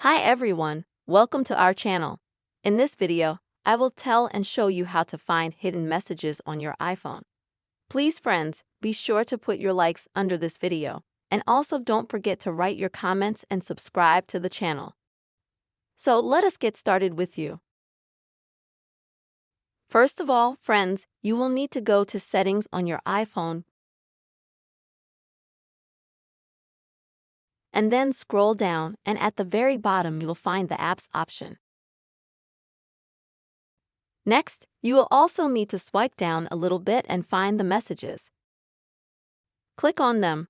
Hi everyone, welcome to our channel. In this video, I will tell and show you how to find hidden messages on your iPhone. Please friends, be sure to put your likes under this video, and also don't forget to write your comments and subscribe to the channel. So let us get started with you. First of all, friends, you will need to go to Settings on your iPhone, and then scroll down, and at the very bottom you will find the Apps option. Next, you will also need to swipe down a little bit and find the messages. Click on them.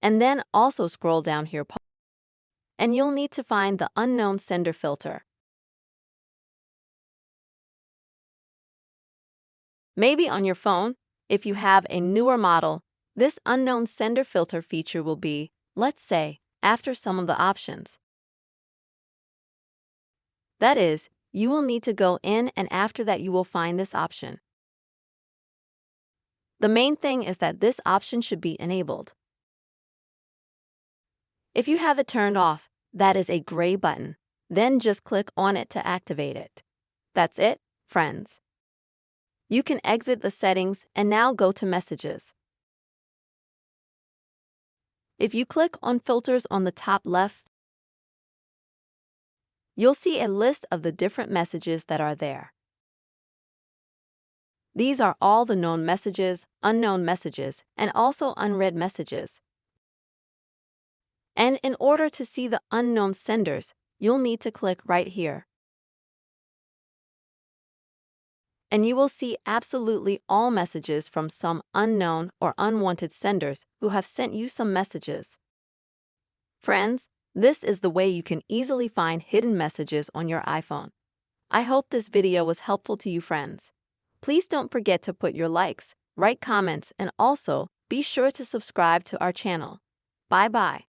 And then also scroll down here, and you'll need to find the unknown sender filter. Maybe on your phone, if you have a newer model, this unknown sender filter feature will be, let's say, after some of the options. That is, you will need to go in and after that you will find this option. The main thing is that this option should be enabled. If you have it turned off, that is a gray button. Then just click on it to activate it. That's it, friends. You can exit the settings and now go to Messages. If you click on Filters on the top left, you'll see a list of the different messages that are there. These are all the known messages, unknown messages, and also unread messages. And in order to see the unknown senders, you'll need to click right here. And you will see absolutely all messages from some unknown or unwanted senders who have sent you some messages. Friends, this is the way you can easily find hidden messages on your iPhone. I hope this video was helpful to you friends. Please don't forget to put your likes, write comments, and also be sure to subscribe to our channel. Bye-bye.